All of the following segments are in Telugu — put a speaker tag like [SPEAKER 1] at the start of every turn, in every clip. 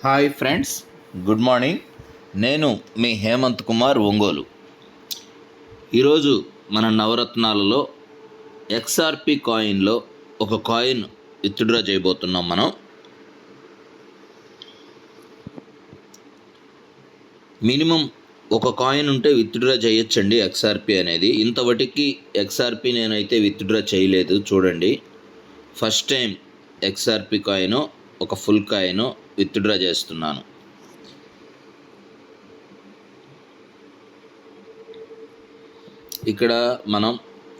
[SPEAKER 1] Hi friends, good morning. నేను మీ హేమంత్ కుమార్ ఒంగోలు. ఈరోజు మన నవరత్నాలలో XRP కాయిన్లో ఒక కాయిన్ విత్డ్రా చేయబోతున్నాం. మనం మినిమం ఒక కాయిన్ ఉంటే విత్డ్రా చేయొచ్చండి. XRP అనేది ఇంతవటికి XRP నేనైతే విత్డ్రా చేయలేదు. చూడండి, ఫస్ట్ టైం XRP కాయిన్ ఒక ఫుల్ కాయిన్ విత్డ్రా చేస్తున్నాను. ఇక్కడ మనం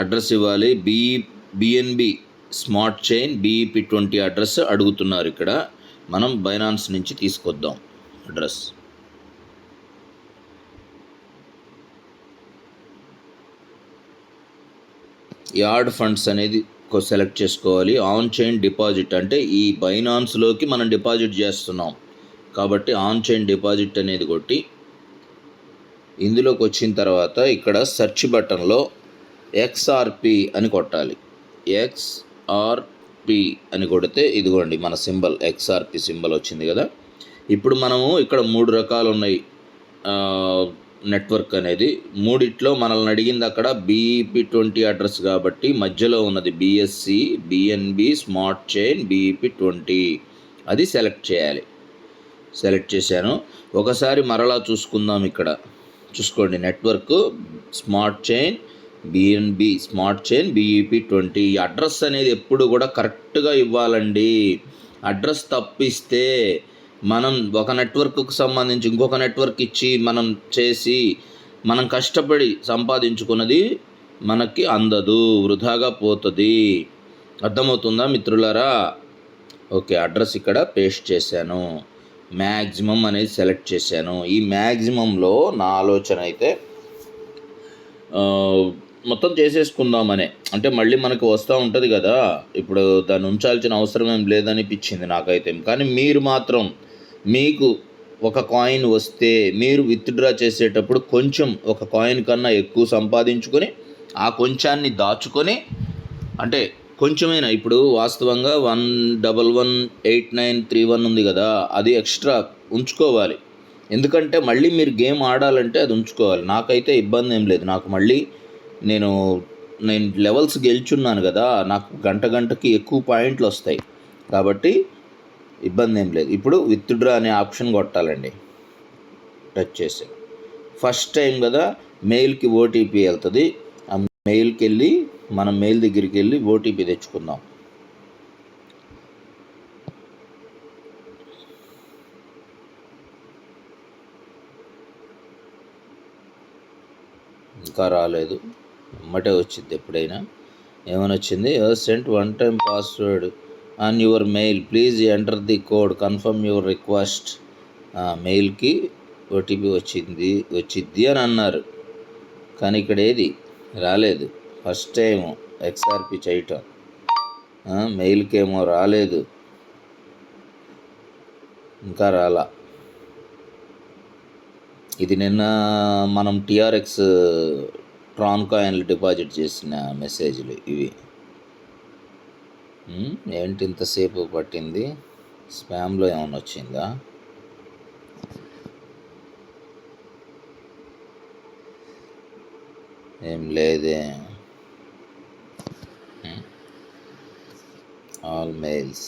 [SPEAKER 1] అడ్రస్ ఇవ్వాలి. BNB smart chain BEP20 address అడుగుతున్నారు. ఇక్కడ మనం బైనాన్స్ నుంచి తీసుకొద్దాం అడ్రస్. యార్డ్ ఫండ్స్ అనేది సెలెక్ట్ చేసుకోవాలి. ఆన్ చైన్ డిపాజిట్ అంటే ఈ బైనాన్స్లోకి మనం డిపాజిట్ చేస్తున్నాం కాబట్టి ఆన్ చైన్ డిపాజిట్ అనేది కొట్టి ఇందులోకి వచ్చిన తర్వాత ఇక్కడ సెర్చ్ బటన్లో XRP అని కొట్టాలి. XRP అని కొడితే ఇదిగోండి మన సింబల్ XRP సింబల్ వచ్చింది కదా. ఇప్పుడు మనము ఇక్కడ 3 రకాలు ఉన్నాయి నెట్వర్క్ అనేది. మూడిట్లో మనల్ని అడిగింది అక్కడ BEP20 అడ్రస్ కాబట్టి మధ్యలో ఉన్నది BSC BNB smart chain BEP20 అది సెలెక్ట్ చేయాలి. సెలెక్ట్ చేశాను. ఒకసారి మరలా చూసుకుందాం. ఇక్కడ చూసుకోండి, network smart chain BNB smart chain BEP20. ఈ అడ్రస్ అనేది ఎప్పుడు కూడా కరెక్ట్గా ఇవ్వాలండి. అడ్రస్ తప్పిస్తే మనం ఒక నెట్వర్క్కు సంబంధించి ఇంకొక నెట్వర్క్ ఇచ్చి మనం చేసి మనం కష్టపడి సంపాదించుకున్నది మనకి అందదు, వృధాగా పోతుంది. అర్థమవుతుందా మిత్రులారా? ఓకే, అడ్రస్ ఇక్కడ పేస్ట్ చేశాను. మ్యాక్సిమం అనేది సెలెక్ట్ చేశాను. ఈ మ్యాక్సిమంలో నా ఆలోచన అయితే మొత్తం చేసేసుకుందామనే, అంటే మళ్ళీ మనకు వస్తూ ఉంటుంది కదా. ఇప్పుడు దాన్ని ఉంచాల్సిన అవసరం ఏం లేదనిపించింది నాకైతే. కానీ మీరు మాత్రం మీకు ఒక కాయిన్ వస్తే మీరు విత్డ్రా చేసేటప్పుడు కొంచెం ఒక కాయిన్ కన్నా ఎక్కువ సంపాదించుకొని ఆ కొంచాన్ని దాచుకొని, అంటే కొంచెమైనా ఇప్పుడు వాస్తవంగా 1118931 ఉంది కదా, అది ఎక్స్ట్రా ఉంచుకోవాలి. ఎందుకంటే మళ్ళీ మీరు గేమ్ ఆడాలంటే అది ఉంచుకోవాలి. నాకైతే ఇబ్బంది ఏం లేదు. నాకు మళ్ళీ నేను లెవెల్స్ గెలుచున్నాను కదా, నాకు గంటకి ఎక్కువ పాయింట్లు వస్తాయి కాబట్టి ఇబ్బంది ఏం లేదు. ఇప్పుడు విత్డ్రా అనే ఆప్షన్ కొట్టాలండి. టచ్ చేసి ఫస్ట్ టైం కదా, మెయిల్కి OTP వెళ్తుంది. ఆ మెయిల్కి వెళ్ళి మనం మెయిల్ దగ్గరికి వెళ్ళి OTP తెచ్చుకుందాం. ఇంకా రాలేదు, ఎమ్మటే వచ్చింది. ఎప్పుడైనా ఏమైనా వచ్చింది, sent 1 time password on your mail, please enter the code, confirm your request. మెయిల్కి OTP వచ్చింది అని అన్నారు, కానీ ఇక్కడ ఏది రాలేదు. ఫస్ట్ టైం XRP చేయటం, మెయిల్కి ఏమో రాలేదు, ఇంకా రాలా. ఇది నిన్న మనం TRX ట్రాన్ కాయిన్లు డిపాజిట్ చేసిన మెసేజ్లు ఇవి. ఏంటి ఇంతసేపు పట్టింది? స్పామ్లో ఏమైనా వచ్చిందా? ఏం లేదే. All mails.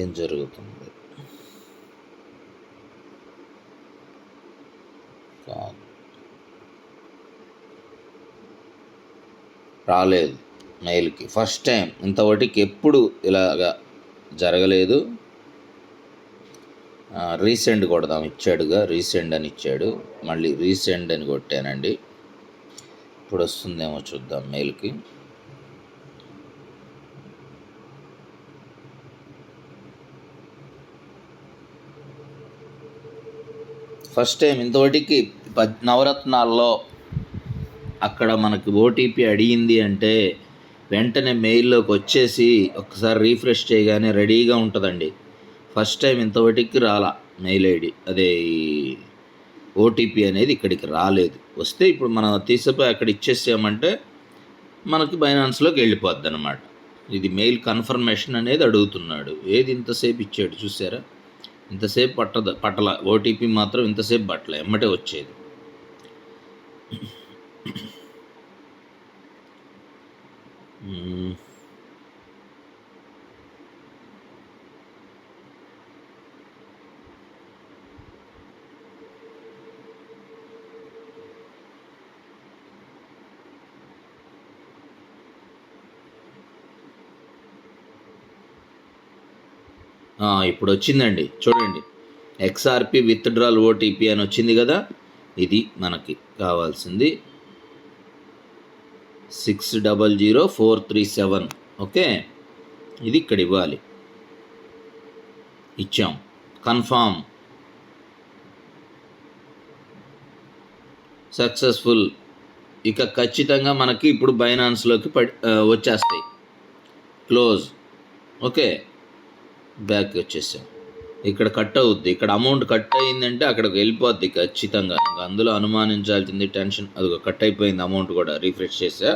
[SPEAKER 1] ఏం జరుగుతుంది? రాలేదు మెయిల్కి. ఫస్ట్ టైం, ఇంతవరకు ఎప్పుడు ఇలాగా జరగలేదు. రీసెండ్ కొడదాం. ఇచ్చాడుగా, రీసెండ్ అని ఇచ్చాడు. మళ్ళీ రీసెండ్ అని కొట్టానండి. ఇప్పుడు వస్తుందేమో చూద్దాం మెయిల్కి. ఫస్ట్ టైం ఇంతవరకు నవరత్నాల్లో అక్కడ మనకి OTP అడిగింది అంటే వెంటనే మెయిల్లోకి వచ్చేసి ఒకసారి రీఫ్రెష్ చేయగానే రెడీగా ఉంటుందండి. ఫస్ట్ టైం ఇంతవరకు రాలా మెయిల్ ID, అదే OTP అనేది ఇక్కడికి రాలేదు. వస్తే ఇప్పుడు మనం తీసిపోయి అక్కడ ఇచ్చేసామంటే మనకి బైనాన్స్లోకి వెళ్ళిపోద్ది అన్నమాట. ఇది మెయిల్ కన్ఫర్మేషన్ అనేది అడుగుతున్నాడు. ఏది ఇంతసేపు ఇచ్చాడు చూసారా, ఇంతసేపు పట్టల ఓటీపీ మాత్రం ఇంతసేపు పట్టలే, ఎమ్మటే వచ్చేది. ఇప్పుడు వచ్చిందండి చూడండి, XRP విత్డ్రాల్ ఓటీపీ అని వచ్చింది కదా, ఇది మనకి కావాల్సింది 600437. ఓకే, ఇది ఇక్కడ ఇవ్వాలి. ఇచ్చాం, కన్ఫామ్, సక్సెస్ఫుల్. ఇక ఖచ్చితంగా మనకి ఇప్పుడు బైనాన్స్లోకి వచ్చేస్తాయి. క్లోజ్. ఓకే, బ్యాక్ వచ్చేసాం. ఇక్కడ కట్ అవుద్ది, ఇక్కడ అమౌంట్ కట్ అయిందంటే అక్కడికి వెళ్ళిపోద్ది ఖచ్చితంగా. ఇంకా అందులో అనుమానించాల్సింది టెన్షన్. అదిగో కట్ అయిపోయింది, అమౌంట్ కూడా రీఫ్రెష్ చేసా,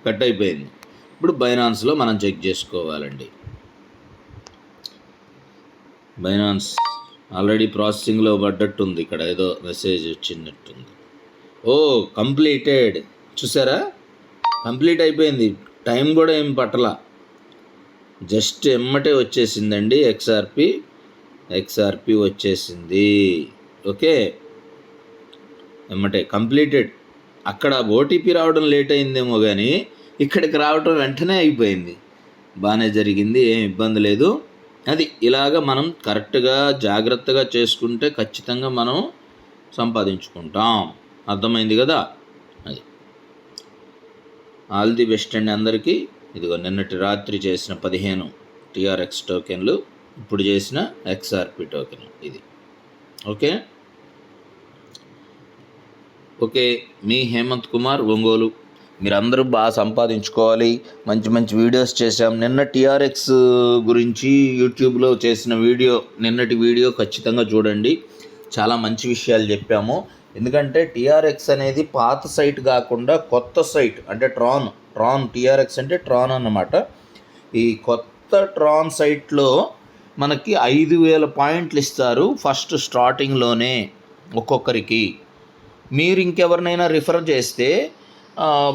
[SPEAKER 1] కట్ అయిపోయింది. ఇప్పుడు బైనాన్స్లో మనం చెక్ చేసుకోవాలండి. బైనాన్స్ ఆల్రెడీ ప్రాసెసింగ్లో పడ్డట్టుంది, ఇక్కడ ఏదో మెసేజ్ వచ్చినట్టుంది. ఓ కంప్లీటెడ్, చూసారా, కంప్లీట్ అయిపోయింది. టైం కూడా ఏం పట్టలా, జస్ట్ ఎమ్మటే వచ్చేసిందండి. ఎక్స్ఆర్పి వచ్చేసింది. ఓకే, ఎమ్మటే కంప్లీటెడ్. అక్కడ ఓటీపీ రావడం లేట్ అయిందేమో కానీ ఇక్కడికి రావడం వెంటనే అయిపోయింది. బాగానే జరిగింది, ఏం ఇబ్బంది లేదు. అది ఇలాగ మనం కరెక్ట్గా జాగ్రత్తగా చేసుకుంటే ఖచ్చితంగా మనం సంపాదించుకుంటాం. అర్థమైంది కదా. అది ఆల్ ది బెస్ట్ అండి అందరికీ. ఇదిగో నిన్నటి రాత్రి చేసిన 15 TRX టోకెన్లు, ఇప్పుడు చేసిన XRP టోకెన్ ఇది. ఓకే ఓకే, మీ హేమంత్ కుమార్, ఒంగోలు. మీరందరూ బాగా సంపాదించుకోవాలి. మంచి మంచి వీడియోస్ చేశాం. నిన్న TRX గురించి యూట్యూబ్లో చేసిన నిన్నటి వీడియో ఖచ్చితంగా చూడండి. చాలా మంచి విషయాలు చెప్పాము. ఎందుకంటే TRX అనేది పాత సైట్ కాకుండా కొత్త సైట్, అంటే ట్రాన్ TRX అంటే ట్రాన్ అన్నమాట. ఈ కొత్త ట్రాన్ సైట్లో మనకి 5000 పాయింట్లు ఇస్తారు ఫస్ట్ స్టార్టింగ్లోనే ఒక్కొక్కరికి. మీరు ఇంకెవరినైనా రిఫర్ చేస్తే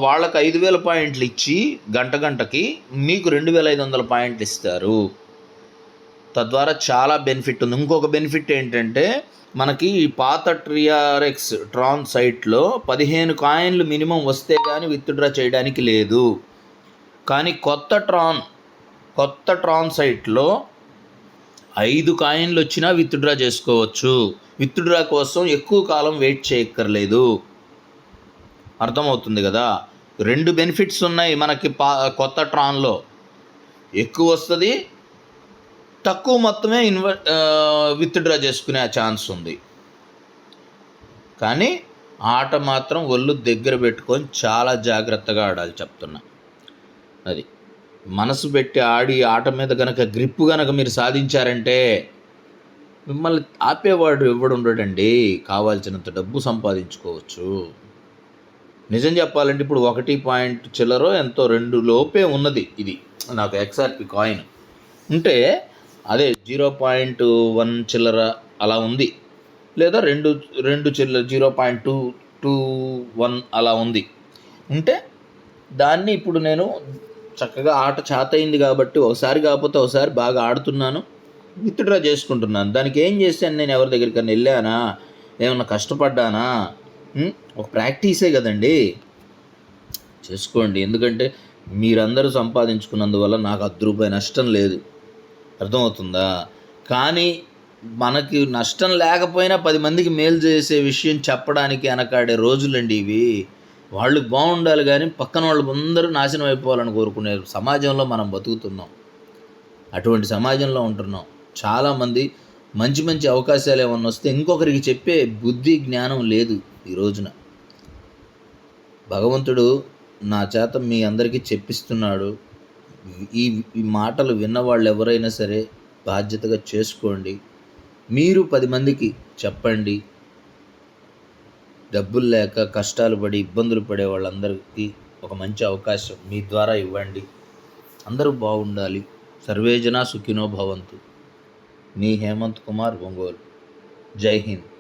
[SPEAKER 1] వాళ్ళకి 5000 పాయింట్లు ఇచ్చి గంటకి మీకు 2500 పాయింట్లు ఇస్తారు. తద్వారా చాలా బెనిఫిట్ ఉంది. ఇంకొక బెనిఫిట్ ఏంటంటే మనకి ఈ పాత TRX ట్రాన్ సైట్లో 15 కాయిన్లు మినిమం వస్తే కానీ విత్డ్రా చేయడానికి లేదు. కానీ కొత్త ట్రాన్ సైట్లో 5 కాయిన్లు వచ్చినా విత్డ్రా చేసుకోవచ్చు. విత్డ్రా కోసం ఎక్కువ కాలం వెయిట్ చేయక్కర్లేదు. అర్థమవుతుంది కదా. 2 బెనిఫిట్స్ ఉన్నాయి మనకి. కొత్త ట్రాన్లో ఎక్కువ వస్తుంది, తక్కువ మొత్తమే విత్డ్రా చేసుకునే ఛాన్స్ ఉంది. కానీ ఆట మాత్రం ఒళ్ళు దగ్గర పెట్టుకొని చాలా జాగ్రత్తగా ఆడాలి చెప్తున్నా. అది మనసు పెట్టి ఆడి ఆట మీద కనుక గ్రిప్ కనుక మీరు సాధించారంటే మిమ్మల్ని ఆపేవాడు ఎవడు ఉండడండి. కావాల్సినంత డబ్బు సంపాదించుకోవచ్చు. నిజం చెప్పాలంటే ఇప్పుడు 1 పాయింట్ చిల్లరో ఎంతో 2 లోపే ఉన్నది ఇది నాకు XRP కాయిన్ ఉంటే, అదే 0.1 చిల్లర అలా ఉంది, లేదా 2 చిల్లర 0.221 అలా ఉంది ఉంటే, దాన్ని ఇప్పుడు నేను చక్కగా ఆట చేతయింది కాబట్టి ఒకసారి కాకపోతే ఒకసారి బాగా ఆడుతున్నాను, విత్డ్రా చేసుకుంటున్నాను. దానికి ఏం చేశాను నేను? ఎవరి దగ్గరికన్నా వెళ్ళానా? ఏమన్నా కష్టపడ్డానా? ఒక ప్రాక్టీసే కదండి. చేసుకోండి. ఎందుకంటే మీరందరూ సంపాదించుకున్నందువల్ల నాకు ₹10 నష్టం లేదు. అర్థమవుతుందా? కానీ మనకి నష్టం లేకపోయినా 10 మందికి మేలు చేసే విషయం చెప్పడానికి వెనకాడే రోజులండి ఇవి. వాళ్ళు బాగుండాలి కానీ పక్కన వాళ్ళు అందరూ నాశనం అయిపోవాలని కోరుకునే సమాజంలో మనం బతుకుతున్నాం. అటువంటి సమాజంలో ఉంటున్నాం. చాలామంది మంచి మంచి అవకాశాలు ఏమన్నా వస్తే ఇంకొకరికి చెప్పే బుద్ధి జ్ఞానం లేదు ఈ రోజున. భగవంతుడు నా చేత మీ అందరికీ చెప్పిస్తున్నాడు. ఈ మాటలు విన్నవాళ్ళు ఎవరైనా సరే బాధ్యతగా చేసుకోండి. మీరు 10 మందికి చెప్పండి. డబ్బులు లేక కష్టాలు పడి ఇబ్బందులు పడే వాళ్ళందరికీ ఒక మంచి అవకాశం మీ ద్వారా ఇవ్వండి. అందరూ బాగుండాలి. సర్వేజన సుఖినో భవంతు. మీ హేమంత్ కుమార్ ఒంగోలు. జై హింద్.